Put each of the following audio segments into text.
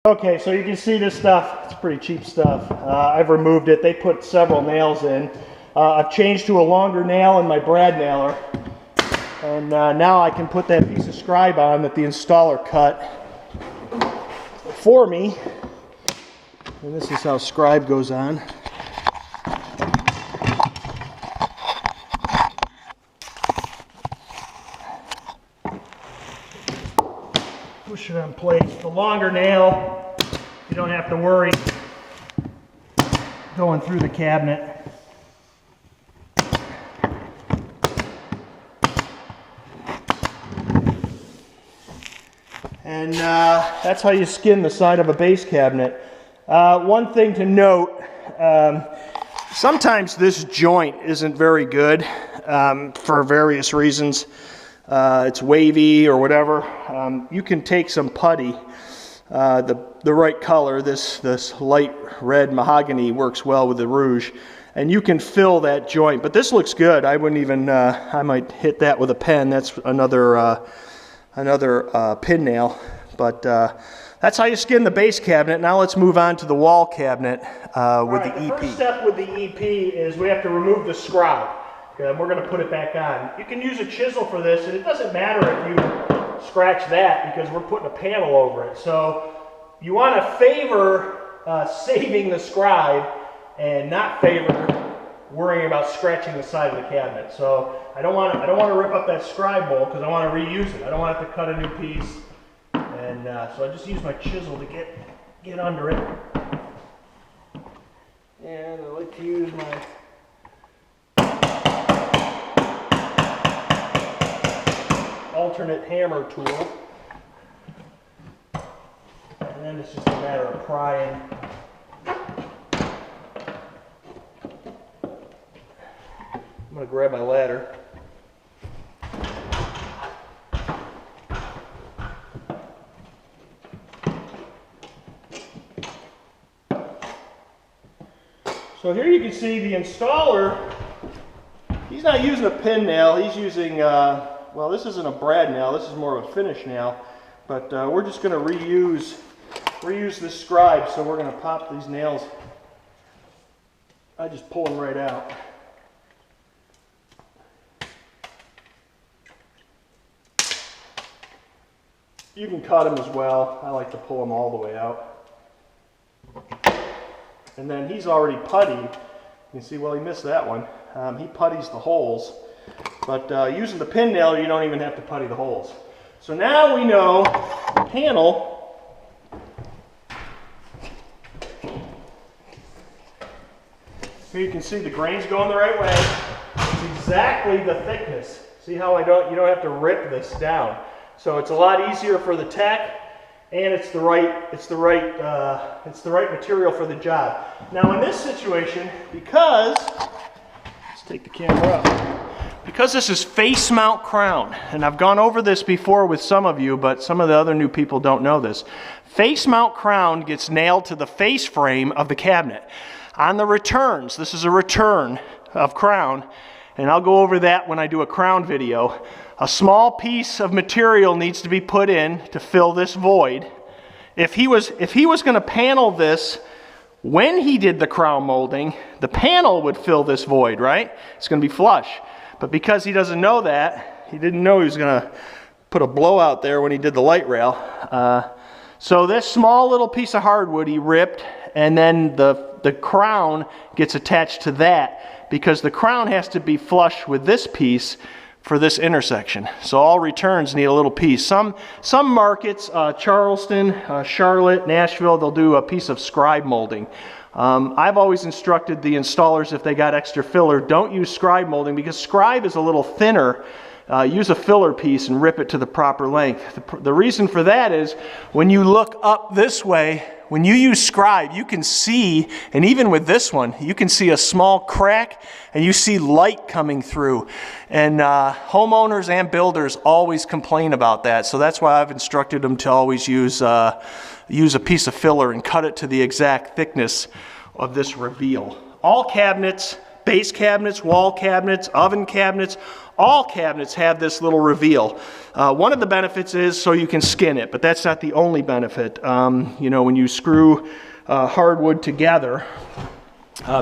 Okay, so you can see this stuff. It's pretty cheap stuff. I've removed it. They put several nails in. I've changed to a longer nail in my brad nailer. And now I can put that piece of scribe on that the installer cut for me. And this is how scribe goes on. Push it on place. The longer nail, you don't have to worry going through the cabinet. And that's how you skin the side of a base cabinet. One thing to note, sometimes this joint isn't very good for various reasons. It's wavy or whatever. You can take some putty, the right color, this light red mahogany works well with the rouge, and you can fill that joint. But this looks good. I wouldn't even, I might hit that with a pen. That's another pin nail. But that's how you skin the base cabinet. Now let's move on to the wall cabinet with the EP. The first step with the EP is we have to remove the scribe. And we're going to put it back on. You can use a chisel for this, and it doesn't matter if you scratch that because we're putting a panel over it. So you want to favor saving the scribe and not favor worrying about scratching the side of the cabinet. So I don't want to rip up that scribe bowl because I want to reuse it. I don't want to have to cut a new piece. And so I just use my chisel to get under it. And I like to use my alternate hammer tool, and then it's just a matter of prying. I'm going to grab my ladder. So here you can see the installer, he's not using a pin nail, he's using well, this isn't a brad nail, this is more of a finish nail, but we're just going to reuse this scribe, so we're going to pop these nails. I just pull them right out. You can cut them as well. I like to pull them all the way out. And then he's already puttied. You can see, well, he missed that one. He putties the holes. But using the pin nail, you don't even have to putty the holes. So now we know the panel here you can see the grain's going the right way. It's exactly the thickness. See how you don't have to rip this down. So it's a lot easier for the tech, and it's the right material for the job. Now in this situation, because let's take the camera up. Because this is face mount crown, and I've gone over this before with some of you, but some of the other new people don't know this. Face mount crown gets nailed to the face frame of the cabinet. On the returns, this is a return of crown, and I'll go over that when I do a crown video. A small piece of material needs to be put in to fill this void. If he was going to panel this when he did the crown molding, the panel would fill this void, right? It's going to be flush. But because he doesn't know that, he didn't know he was going to put a blowout there when he did the light rail. So this small little piece of hardwood he ripped, and then the crown gets attached to that because the crown has to be flush with this piece for this intersection. So all returns need a little piece. Some markets, Charleston, Charlotte, Nashville, they'll do a piece of scribe molding. I've always instructed the installers, if they got extra filler, don't use scribe molding because scribe is a little thinner. Use a filler piece and rip it to the proper length. The reason for that is when you look up this way, when you use scribe, you can see, and even with this one, you can see a small crack and you see light coming through. And homeowners and builders always complain about that. So that's why I've instructed them to always use a piece of filler and cut it to the exact thickness of this reveal. All cabinets base cabinets, wall cabinets, oven cabinets. All cabinets have this little reveal. One of the benefits is so you can skin it, but that's not the only benefit. You know, when you screw hardwood together,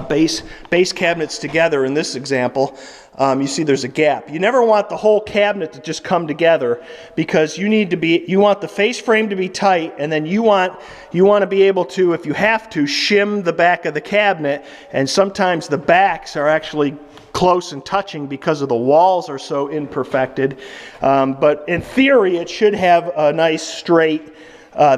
base cabinets together in this example, you see there's a gap. You never want the whole cabinet to just come together, because you want the face frame to be tight, and then you want to be able to, if you have to, shim the back of the cabinet, and sometimes the backs are actually close and touching because of the walls are so imperfected. But in theory, it should have a nice straight,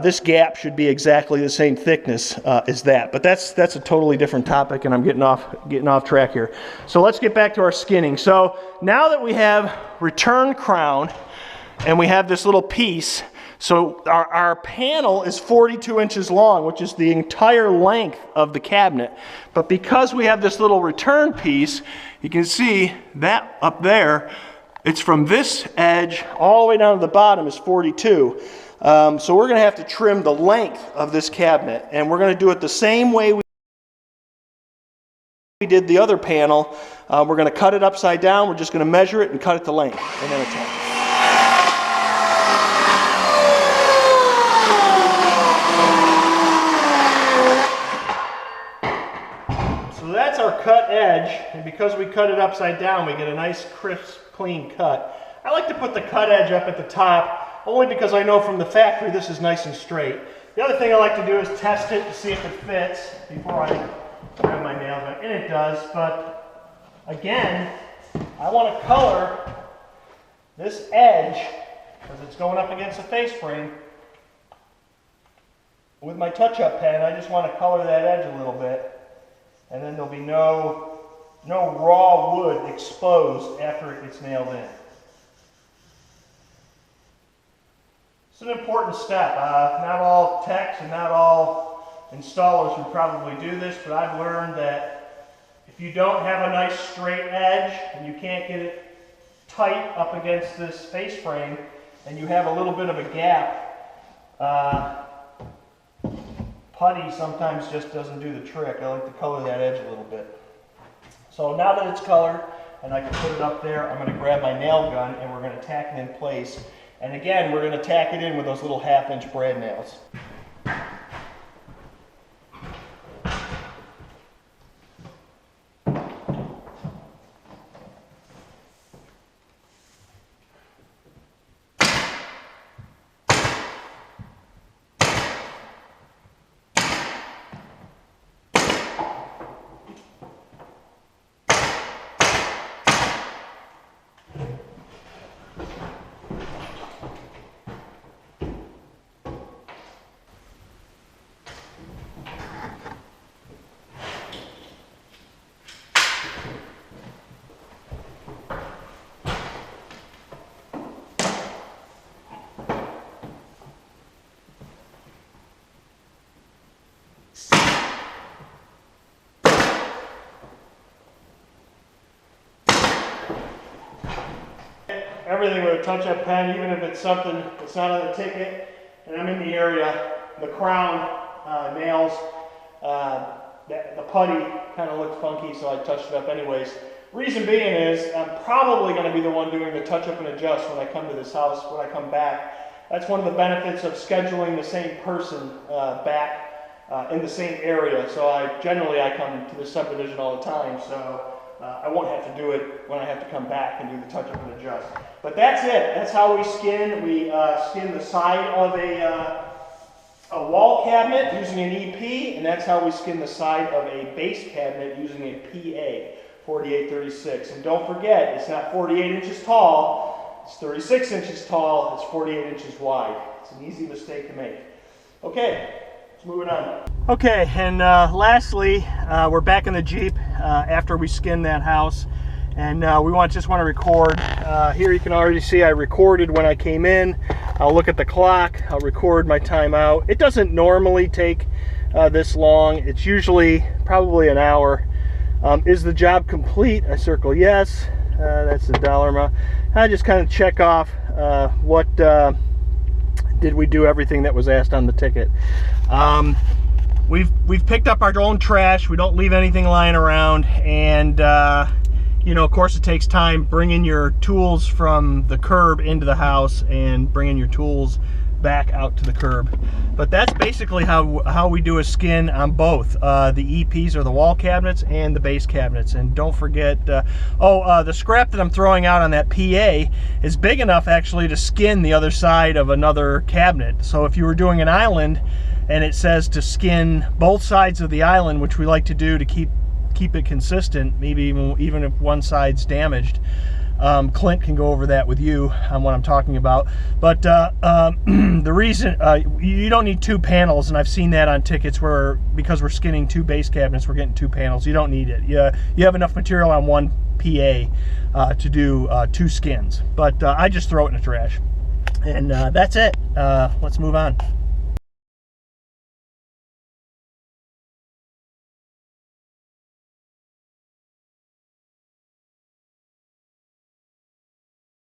this gap should be exactly the same thickness as that. But that's a totally different topic, and I'm getting off track here. So let's get back to our skinning. So now that we have return crown and we have this little piece, so our panel is 42 inches long, which is the entire length of the cabinet. But because we have this little return piece, you can see that up there, it's from this edge all the way down to the bottom is 42. So we're going to have to trim the length of this cabinet, and we're going to do it the same way we did the other panel. We're going to cut it upside down. We're just going to measure it and cut it to length, and then attack. So that's our cut edge, and because we cut it upside down, we get a nice, crisp, clean cut. I like to put the cut edge up at the top, only because I know from the factory this is nice and straight. The other thing I like to do is test it to see if it fits before I grab my nail gun, and it does, but again, I want to color this edge, because it's going up against the face frame, with my touch-up pen. I just want to color that edge a little bit, and then there'll be no raw wood exposed after it gets nailed in. It's an important step. Not all techs and not all installers would probably do this, but I've learned that if you don't have a nice straight edge and you can't get it tight up against this face frame, and you have a little bit of a gap, putty sometimes just doesn't do the trick. I like to color that edge a little bit. So now that it's colored and I can put it up there, I'm going to grab my nail gun and we're going to tack it in place. And again, we're going to tack it in with those little 1/2-inch brad nails. Everything with a touch-up pen, even if it's something that's not on the ticket, and I'm in the area, the crown nails, the putty kind of looked funky, so I touched it up anyways. Reason being is I'm probably going to be the one doing the touch-up and adjust when I come to this house, when I come back. That's one of the benefits of scheduling the same person back in the same area. So generally I come to this subdivision all the time, so I won't have to do it when I have to come back and do the touch-up and adjust. But that's it. That's how we skin. We skin the side of a wall cabinet using an EP, and that's how we skin the side of a base cabinet using a PA, 4836. And don't forget, it's not 48 inches tall, it's 36 inches tall, it's 48 inches wide. It's an easy mistake to make. Okay. Moving on. Okay, and lastly, we're back in the Jeep after we skinned that house, and we just want to record. Here you can already see I recorded when I came in. I'll look at the clock. I'll record my time out. It doesn't normally take this long. It's usually probably an hour. Is the job complete? I circle yes. That's the dollar amount. I just kind of check off did we do everything that was asked on the ticket. we've picked up our own trash. We don't leave anything lying around, and you know, of course, it takes time bringing your tools from the curb into the house and bringing your tools back out to the curb. But that's basically how we do a skin on both the EPs, or the wall cabinets, and the base cabinets. And don't forget, the scrap that I'm throwing out on that PA is big enough actually to skin the other side of another cabinet. So if you were doing an island and it says to skin both sides of the island, which we like to do to keep it consistent, maybe even if one side's damaged, Clint can go over that with you on what I'm talking about. But the reason you don't need 2 panels, and I've seen that on tickets where, because we're skinning 2 base cabinets, we're getting 2 panels. You don't need it. You have enough material on one PA to do 2 skins. But I just throw it in the trash, and that's it. Let's move on.